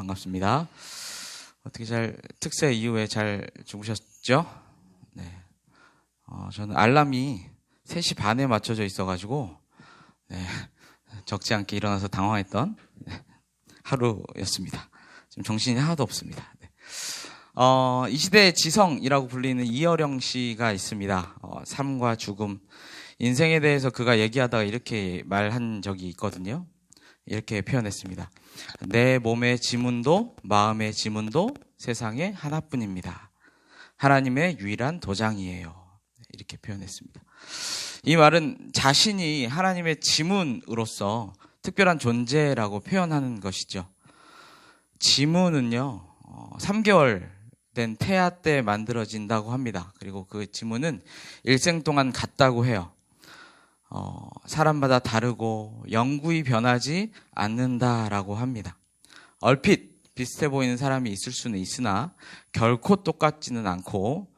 반갑습니다. 어떻게 특세 이후에 잘 주무셨죠? 네. 저는 알람이 3시 반에 맞춰져 있어가지고, 네. 적지 않게 일어나서 당황했던 하루였습니다. 지금 정신이 하나도 없습니다. 네. 이 시대의 지성이라고 불리는 이어령 씨가 있습니다. 삶과 죽음, 인생에 대해서 그가 얘기하다가 이렇게 말한 적이 있거든요. 이렇게 표현했습니다. 내 몸의 지문도 마음의 지문도 세상에 하나뿐입니다. 하나님의 유일한 도장이에요. 이렇게 표현했습니다. 이 말은 자신이 하나님의 지문으로서 특별한 존재라고 표현하는 것이죠. 지문은요, 3개월 된 태아 때 만들어진다고 합니다. 그리고 그 지문은 일생 동안 같다고 해요. 사람마다 다르고 영구히 변하지 않는다라고 합니다. 얼핏 비슷해 보이는 사람이 있을 수는 있으나 결코 똑같지는 않고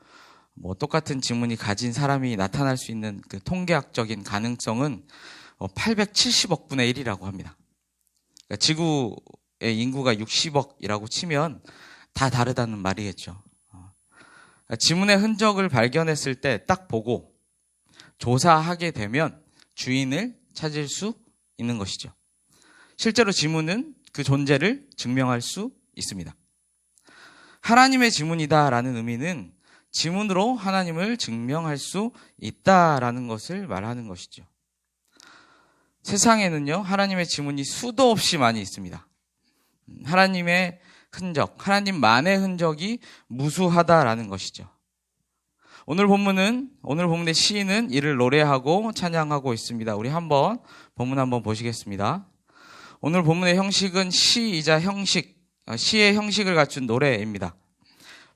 똑같은 지문이 가진 사람이 나타날 수 있는 그 통계학적인 가능성은 870억 분의 1이라고 합니다. 그러니까 지구의 인구가 60억이라고 치면 다 다르다는 말이겠죠. 그러니까 지문의 흔적을 발견했을 때 딱 보고 조사하게 되면 주인을 찾을 수 있는 것이죠. 실제로 지문은 그 존재를 증명할 수 있습니다. 하나님의 지문이다라는 의미는 지문으로 하나님을 증명할 수 있다라는 것을 말하는 것이죠. 세상에는요, 하나님의 지문이 수도 없이 많이 있습니다. 하나님의 흔적, 하나님만의 흔적이 무수하다라는 것이죠. 오늘 본문의 시인은 이를 노래하고 찬양하고 있습니다. 우리 본문 한번 보시겠습니다. 오늘 본문의 형식은 시이자 시의 형식을 갖춘 노래입니다.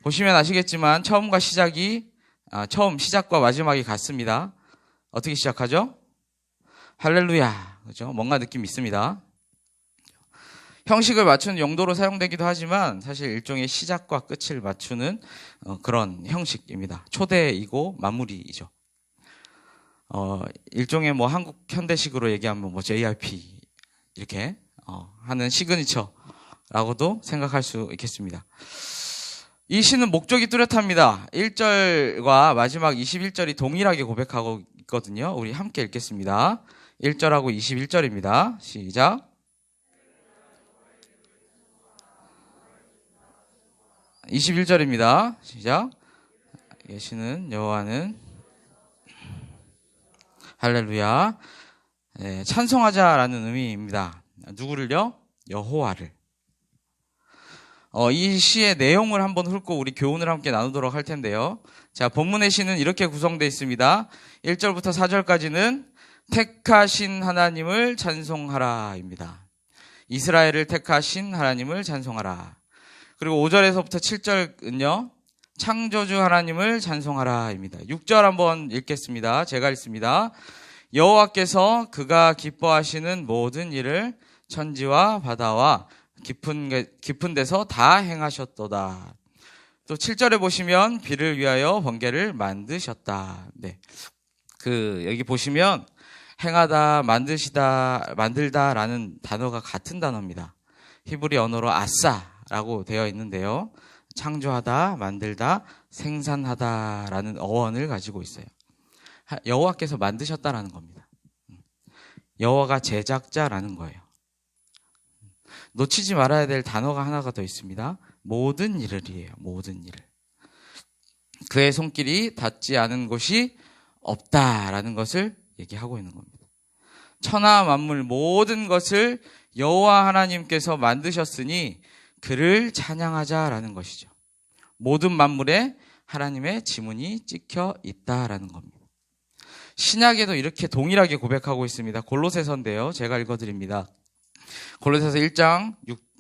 보시면 아시겠지만 처음 시작과 마지막이 같습니다. 어떻게 시작하죠? 할렐루야. 그죠? 뭔가 느낌 있습니다. 형식을 맞추는 용도로 사용되기도 하지만 사실 일종의 시작과 끝을 맞추는 그런 형식입니다. 초대이고 마무리이죠. 일종의 한국 현대식으로 얘기하면 JRP 이렇게 하는 시그니처라고도 생각할 수 있겠습니다. 이 시는 목적이 뚜렷합니다. 1절과 마지막 21절이 동일하게 고백하고 있거든요. 우리 함께 읽겠습니다. 1절하고 21절입니다. 시작. 21절입니다. 시작. 계시는 여호와는 할렐루야. 네, 찬송하자라는 의미입니다. 누구를요? 여호와를. 이 시의 내용을 한번 훑고 우리 교훈을 함께 나누도록 할 텐데요. 자, 본문의 시는 이렇게 구성되어 있습니다. 1절부터 4절까지는 택하신 하나님을 찬송하라입니다. 이스라엘을 택하신 하나님을 찬송하라. 그리고 5절에서부터 7절은요, 창조주 하나님을 찬송하라입니다. 6절 한번 읽겠습니다. 제가 읽습니다. 여호와께서 그가 기뻐하시는 모든 일을 천지와 바다와 깊은 데서 다 행하셨도다. 또 7절에 보시면 비를 위하여 번개를 만드셨다. 네. 여기 보시면 행하다, 만들다라는 단어가 같은 단어입니다. 히브리 언어로 아싸라고 되어 있는데요. 창조하다, 만들다, 생산하다라는 어원을 가지고 있어요. 여호와께서 만드셨다라는 겁니다. 여호와가 제작자라는 거예요. 놓치지 말아야 될 단어가 하나가 더 있습니다. 모든 일을이에요. 모든 일을. 그의 손길이 닿지 않은 곳이 없다라는 것을 얘기하고 있는 겁니다. 천하 만물 모든 것을 여호와 하나님께서 만드셨으니 그를 찬양하자라는 것이죠. 모든 만물에 하나님의 지문이 찍혀 있다라는 겁니다. 신약에도 이렇게 동일하게 고백하고 있습니다. 골로새서인데요. 제가 읽어드립니다. 골로새서 1장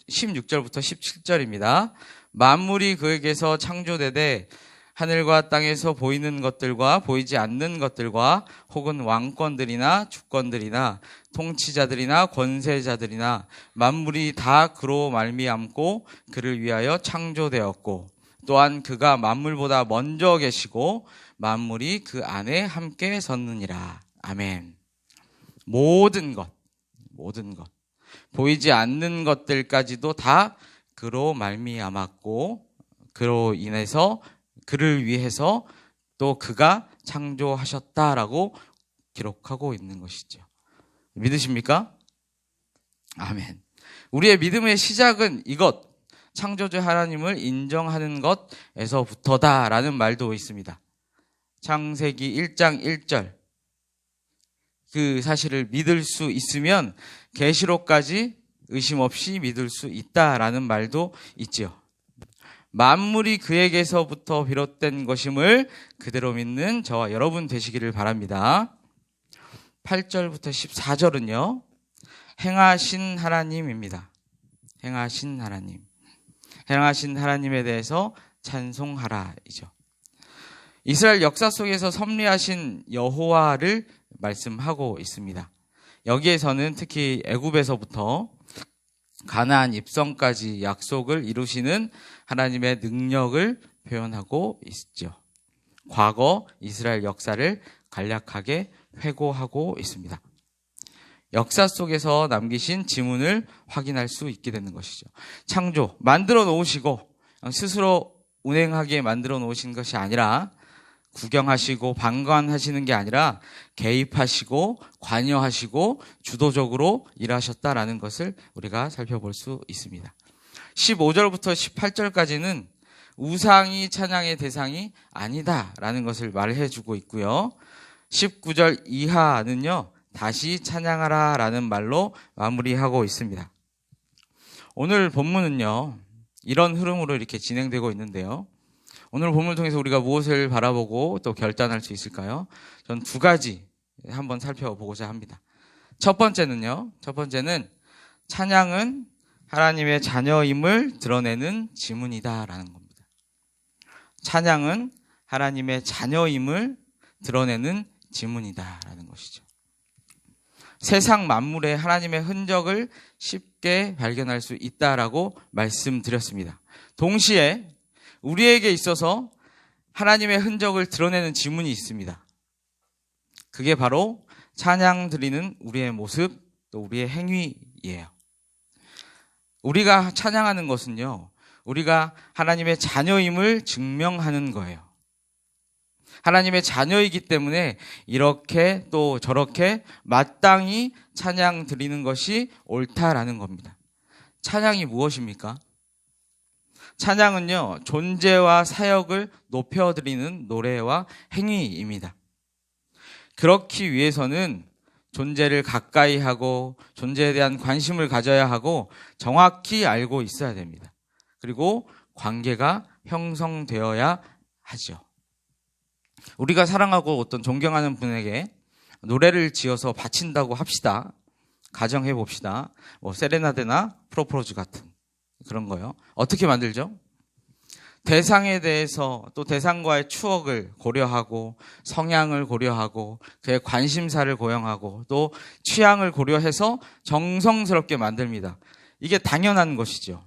16절부터 17절입니다. 만물이 그에게서 창조되되 하늘과 땅에서 보이는 것들과 보이지 않는 것들과 혹은 왕권들이나 주권들이나 통치자들이나 권세자들이나 만물이 다 그로 말미암고 그를 위하여 창조되었고 또한 그가 만물보다 먼저 계시고 만물이 그 안에 함께 섰느니라. 아멘. 모든 것 보이지 않는 것들까지도 다 그로 말미암았고 그로 인해서 그를 위해서 또 그가 창조하셨다라고 기록하고 있는 것이죠. 믿으십니까? 아멘. 우리의 믿음의 시작은 이것, 창조주 하나님을 인정하는 것에서부터다라는 말도 있습니다. 창세기 1장 1절. 그 사실을 믿을 수 있으면 계시록까지 의심 없이 믿을 수 있다라는 말도 있지요. 만물이 그에게서부터 비롯된 것임을 그대로 믿는 저와 여러분 되시기를 바랍니다. 8절부터 14절은요. 행하신 하나님입니다. 행하신 하나님. 행하신 하나님에 대해서 찬송하라이죠. 이스라엘 역사 속에서 섭리하신 여호와를 말씀하고 있습니다. 여기에서는 특히 애굽에서부터 가나안 입성까지 약속을 이루시는 하나님의 능력을 표현하고 있죠. 과거 이스라엘 역사를 간략하게 회고하고 있습니다. 역사 속에서 남기신 지문을 확인할 수 있게 되는 것이죠. 창조, 만들어 놓으시고 스스로 운행하게 만들어 놓으신 것이 아니라 구경하시고 방관하시는 게 아니라 개입하시고 관여하시고 주도적으로 일하셨다라는 것을 우리가 살펴볼 수 있습니다. 15절부터 18절까지는 우상이 찬양의 대상이 아니다라는 것을 말해주고 있고요. 19절 이하는요. 다시 찬양하라라는 말로 마무리하고 있습니다. 오늘 본문은요. 이런 흐름으로 이렇게 진행되고 있는데요. 오늘 본문을 통해서 우리가 무엇을 바라보고 또 결단할 수 있을까요? 전 두 가지 한번 살펴보고자 합니다. 첫 번째는 찬양은 하나님의 자녀임을 드러내는 지문이다라는 겁니다. 찬양은 하나님의 자녀임을 드러내는 지문이다라는 것이죠. 세상 만물에 하나님의 흔적을 쉽게 발견할 수 있다라고 말씀드렸습니다. 동시에 우리에게 있어서 하나님의 흔적을 드러내는 지문이 있습니다. 그게 바로 찬양 드리는 우리의 모습, 또 우리의 행위예요. 우리가 찬양하는 것은요, 우리가 하나님의 자녀임을 증명하는 거예요. 하나님의 자녀이기 때문에 이렇게 또 저렇게 마땅히 찬양 드리는 것이 옳다라는 겁니다. 찬양이 무엇입니까? 찬양은요, 존재와 사역을 높여드리는 노래와 행위입니다. 그렇기 위해서는 존재를 가까이 하고 존재에 대한 관심을 가져야 하고 정확히 알고 있어야 됩니다. 그리고 관계가 형성되어야 하죠. 우리가 사랑하고 어떤 존경하는 분에게 노래를 지어서 바친다고 합시다. 가정해 봅시다. 세레나데나 프로포즈 같은 그런 거요. 어떻게 만들죠? 대상에 대해서 또 대상과의 추억을 고려하고 성향을 고려하고 그의 관심사를 고려하고 또 취향을 고려해서 정성스럽게 만듭니다. 이게 당연한 것이죠.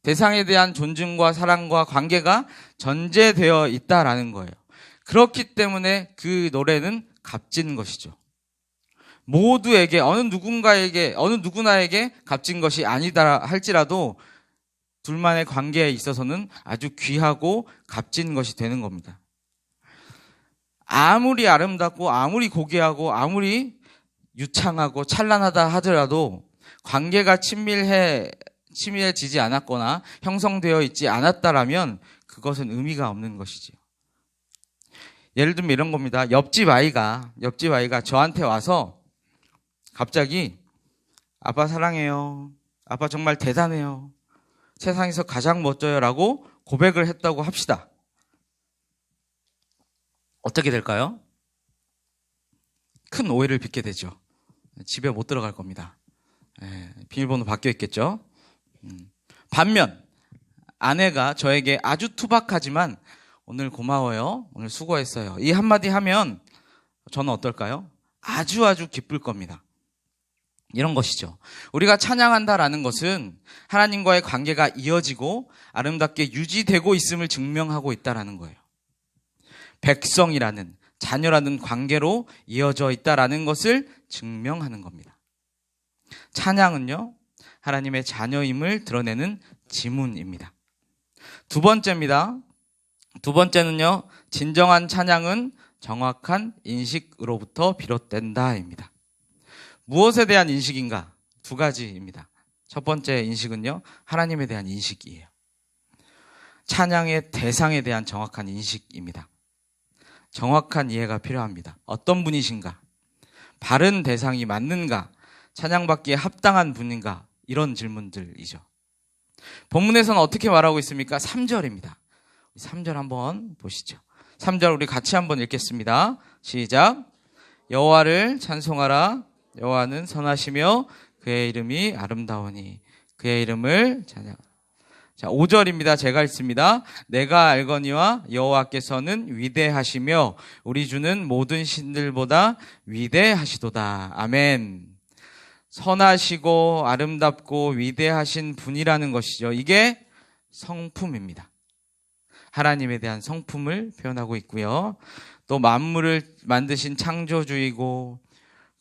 대상에 대한 존중과 사랑과 관계가 전제되어 있다라는 거예요. 그렇기 때문에 그 노래는 값진 것이죠. 모두에게 어느 누구나에게 값진 것이 아니다 할지라도 둘만의 관계에 있어서는 아주 귀하고 값진 것이 되는 겁니다. 아무리 아름답고 아무리 고귀하고 아무리 유창하고 찬란하다 하더라도 관계가 친밀해지지 않았거나 형성되어 있지 않았다라면 그것은 의미가 없는 것이지요. 예를 들면 이런 겁니다. 옆집 아이가 저한테 와서 갑자기 아빠 사랑해요. 아빠 정말 대단해요. 세상에서 가장 멋져요 라고 고백을 했다고 합시다. 어떻게 될까요? 큰 오해를 빚게 되죠. 집에 못 들어갈 겁니다. 비밀번호 바뀌어 있겠죠. 반면 아내가 저에게 아주 투박하지만 오늘 고마워요. 오늘 수고했어요. 이 한마디 하면 저는 어떨까요? 아주 기쁠 겁니다. 이런 것이죠. 우리가 찬양한다라는 것은 하나님과의 관계가 이어지고 아름답게 유지되고 있음을 증명하고 있다라는 거예요. 백성이라는 자녀라는 관계로 이어져 있다라는 것을 증명하는 겁니다. 찬양은요, 하나님의 자녀임을 드러내는 지문입니다. 두 번째입니다. 두 번째는요, 진정한 찬양은 정확한 인식으로부터 비롯된다입니다. 무엇에 대한 인식인가? 두 가지입니다. 첫 번째 인식은요, 하나님에 대한 인식이에요. 찬양의 대상에 대한 정확한 인식입니다. 정확한 이해가 필요합니다. 어떤 분이신가? 바른 대상이 맞는가? 찬양받기에 합당한 분인가? 이런 질문들이죠. 본문에서는 어떻게 말하고 있습니까? 3절입니다. 3절 한번 보시죠. 3절 우리 같이 한번 읽겠습니다. 시작. 여호와를 찬송하라. 여호와는 선하시며 그의 이름이 아름다우니 그의 이름을 찬양. 자, 5절입니다. 제가 읽습니다. 내가 알거니와 여호와께서는 위대하시며 우리 주는 모든 신들보다 위대하시도다. 아멘. 선하시고 아름답고 위대하신 분이라는 것이죠. 이게 성품입니다. 하나님에 대한 성품을 표현하고 있고요. 또 만물을 만드신 창조주이고,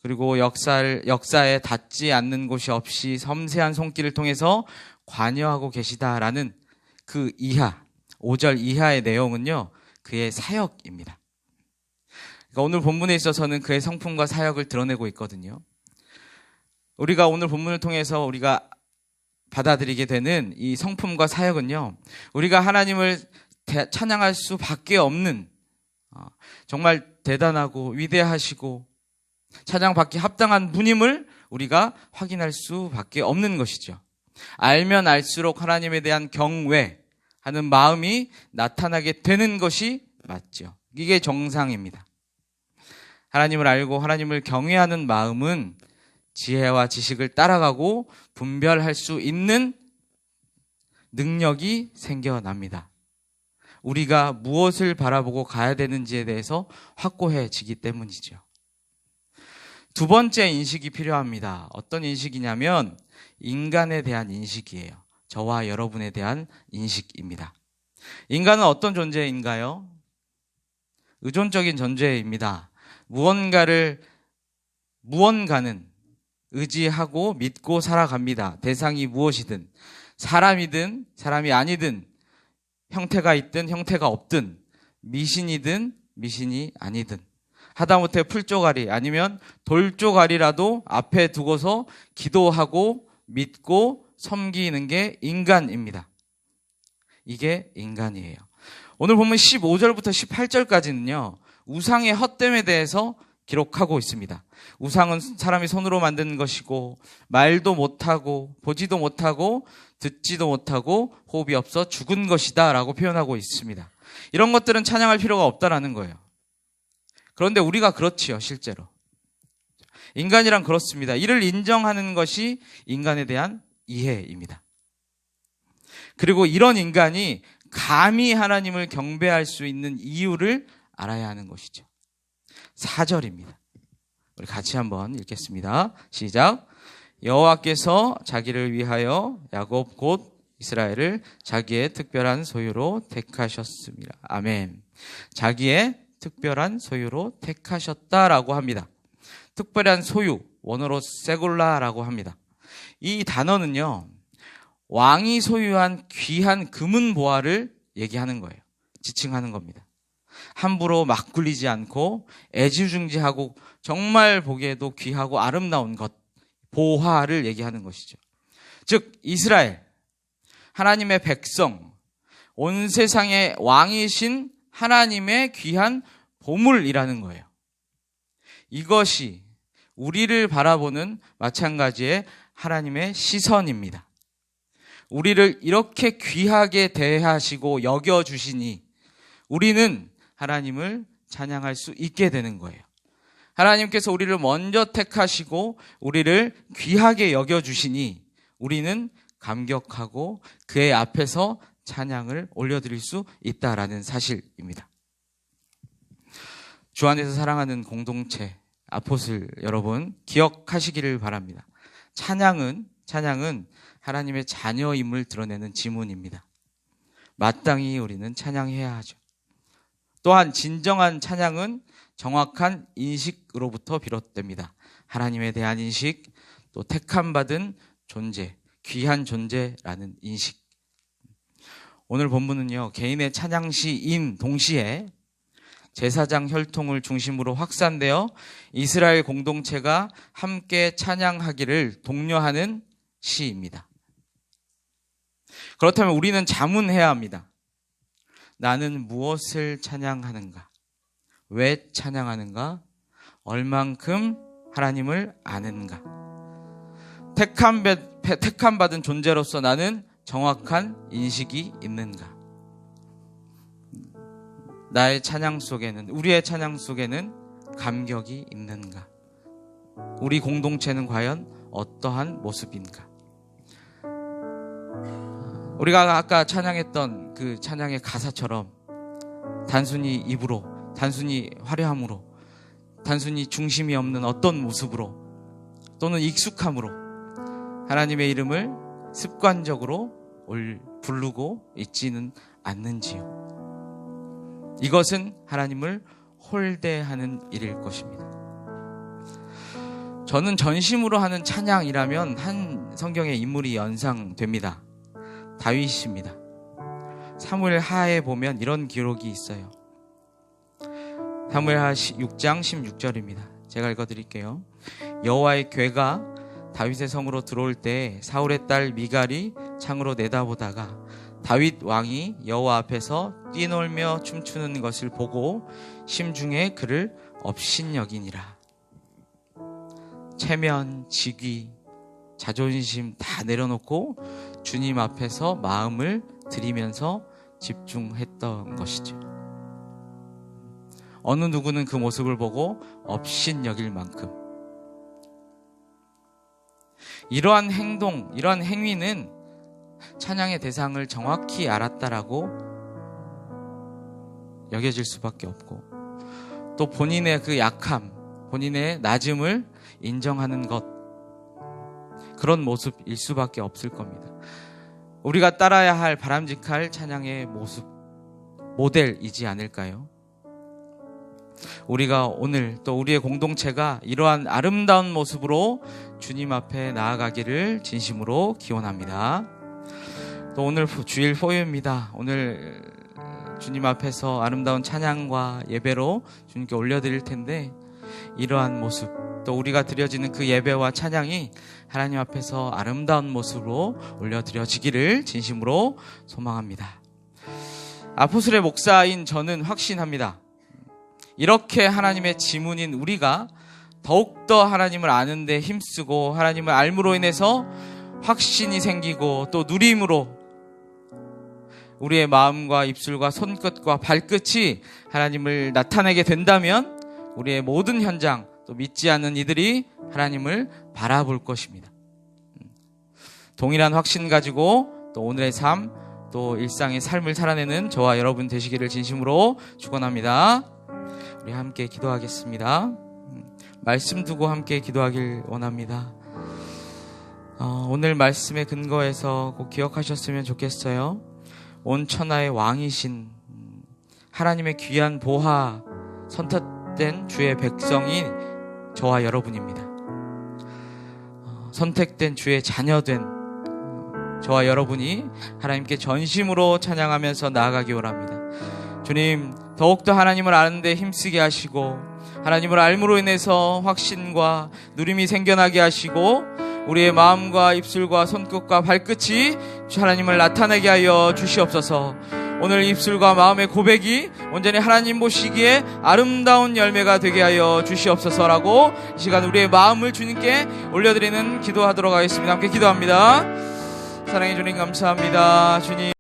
그리고 역사에 닿지 않는 곳이 없이 섬세한 손길을 통해서 관여하고 계시다라는 그 이하, 5절 이하의 내용은요, 그의 사역입니다. 그러니까 오늘 본문에 있어서는 그의 성품과 사역을 드러내고 있거든요. 우리가 오늘 본문을 통해서 우리가 받아들이게 되는 이 성품과 사역은요, 우리가 하나님을 찬양할 수밖에 없는 정말 대단하고 위대하시고 찬양받기 합당한 분임을 우리가 확인할 수밖에 없는 것이죠. 알면 알수록 하나님에 대한 경외하는 마음이 나타나게 되는 것이 맞죠. 이게 정상입니다. 하나님을 알고 하나님을 경외하는 마음은 지혜와 지식을 따라가고 분별할 수 있는 능력이 생겨납니다. 우리가 무엇을 바라보고 가야 되는지에 대해서 확고해지기 때문이죠. 두 번째 인식이 필요합니다. 어떤 인식이냐면 인간에 대한 인식이에요. 저와 여러분에 대한 인식입니다. 인간은 어떤 존재인가요? 의존적인 존재입니다. 무언가는 의지하고 믿고 살아갑니다. 대상이 무엇이든, 사람이든 사람이 아니든, 형태가 있든 형태가 없든, 미신이든 미신이 아니든, 하다못해 풀조가리 아니면 돌조가리라도 앞에 두고서 기도하고 믿고 섬기는 게 인간입니다. 이게 인간이에요. 오늘 보면 15절부터 18절까지는요, 우상의 헛됨에 대해서 기록하고 있습니다. 우상은 사람이 손으로 만든 것이고 말도 못하고 보지도 못하고 듣지도 못하고 호흡이 없어 죽은 것이다 라고 표현하고 있습니다. 이런 것들은 찬양할 필요가 없다라는 거예요. 그런데 우리가 그렇지요, 실제로. 인간이란 그렇습니다. 이를 인정하는 것이 인간에 대한 이해입니다. 그리고 이런 인간이 감히 하나님을 경배할 수 있는 이유를 알아야 하는 것이죠. 4절입니다. 우리 같이 한번 읽겠습니다. 시작. 여호와께서 자기를 위하여 야곱 곧 이스라엘을 자기의 특별한 소유로 택하셨습니다. 아멘. 자기의 특별한 소유로 택하셨다라고 합니다. 특별한 소유, 원어로 세골라라고 합니다. 이 단어는요, 왕이 소유한 귀한 금은 보화를 얘기하는 거예요. 지칭하는 겁니다. 함부로 막 굴리지 않고 애지중지하고 정말 보기에도 귀하고 아름다운 것, 보화를 얘기하는 것이죠. 즉 이스라엘, 하나님의 백성, 온 세상의 왕이신 하나님의 귀한 보물이라는 거예요. 이것이 우리를 바라보는 마찬가지의 하나님의 시선입니다. 우리를 이렇게 귀하게 대하시고 여겨주시니 우리는 하나님을 찬양할 수 있게 되는 거예요. 하나님께서 우리를 먼저 택하시고 우리를 귀하게 여겨주시니 우리는 감격하고 그의 앞에서 찬양을 올려드릴 수 있다라는 사실입니다. 주 안에서 사랑하는 공동체, 아포슬 여러분, 기억하시기를 바랍니다. 찬양은 하나님의 자녀임을 드러내는 지문입니다. 마땅히 우리는 찬양해야 하죠. 또한 진정한 찬양은 정확한 인식으로부터 비롯됩니다. 하나님에 대한 인식, 또 택함받은 존재, 귀한 존재라는 인식, 오늘 본문은요, 개인의 찬양 시인 동시에 제사장 혈통을 중심으로 확산되어 이스라엘 공동체가 함께 찬양하기를 독려하는 시입니다. 그렇다면 우리는 자문해야 합니다. 나는 무엇을 찬양하는가? 왜 찬양하는가? 얼만큼 하나님을 아는가? 택함받은 존재로서 나는 정확한 인식이 있는가? 나의 찬양 속에는, 우리의 찬양 속에는 감격이 있는가? 우리 공동체는 과연 어떠한 모습인가? 우리가 아까 찬양했던 그 찬양의 가사처럼 단순히 입으로, 단순히 화려함으로, 단순히 중심이 없는 어떤 모습으로 또는 익숙함으로 하나님의 이름을 습관적으로 부르고 있지는 않는지요. 이것은 하나님을 홀대하는 일일 것입니다. 저는 전심으로 하는 찬양이라면 한 성경의 인물이 연상됩니다. 다윗입니다. 사무엘 하에 보면 이런 기록이 있어요. 사무엘 하 6장 16절입니다. 제가 읽어드릴게요. 여호와의 궤가 다윗의 성으로 들어올 때 사울의 딸 미갈이 창으로 내다보다가 다윗 왕이 여호와 앞에서 뛰놀며 춤추는 것을 보고 심중에 그를 업신여기니라. 체면, 직위, 자존심 다 내려놓고 주님 앞에서 마음을 드리면서 집중했던 것이죠. 어느 누구는 그 모습을 보고 업신여길 만큼 이러한 행동, 이러한 행위는 찬양의 대상을 정확히 알았다라고 여겨질 수밖에 없고 또 본인의 그 약함, 본인의 낮음을 인정하는 것, 그런 모습일 수밖에 없을 겁니다. 우리가 따라야 할 바람직할 찬양의 모습, 모델이지 않을까요? 우리가 오늘 또 우리의 공동체가 이러한 아름다운 모습으로 주님 앞에 나아가기를 진심으로 기원합니다. 또 오늘 주일 포유입니다. 오늘 주님 앞에서 아름다운 찬양과 예배로 주님께 올려드릴 텐데 이러한 모습, 또 우리가 드려지는 그 예배와 찬양이 하나님 앞에서 아름다운 모습으로 올려드려지기를 진심으로 소망합니다. 아포슬의 목사인 저는 확신합니다. 이렇게 하나님의 지문인 우리가 더욱더 하나님을 아는 데 힘쓰고 하나님을 알므로 인해서 확신이 생기고 또 누림으로 우리의 마음과 입술과 손끝과 발끝이 하나님을 나타내게 된다면 우리의 모든 현장, 또 믿지 않는 이들이 하나님을 바라볼 것입니다. 동일한 확신 가지고 또 오늘의 삶, 또 일상의 삶을 살아내는 저와 여러분 되시기를 진심으로 축원합니다. 우리 함께 기도하겠습니다. 말씀 두고 함께 기도하길 원합니다. 오늘 말씀의 근거에서 꼭 기억하셨으면 좋겠어요. 온 천하의 왕이신 하나님의 귀한 보화 선택된 주의 백성이 저와 여러분입니다. 선택된 주의 자녀된 저와 여러분이 하나님께 전심으로 찬양하면서 나아가기 원합니다. 주님, 더욱더 하나님을 아는 데 힘쓰게 하시고 하나님을 알므로 인해서 확신과 누림이 생겨나게 하시고 우리의 마음과 입술과 손끝과 발끝이 하나님을 나타내게 하여 주시옵소서. 오늘 입술과 마음의 고백이 온전히 하나님 보시기에 아름다운 열매가 되게 하여 주시옵소서라고 이 시간 우리의 마음을 주님께 올려드리는 기도하도록 하겠습니다. 함께 기도합니다. 사랑해 주님 감사합니다. 주님.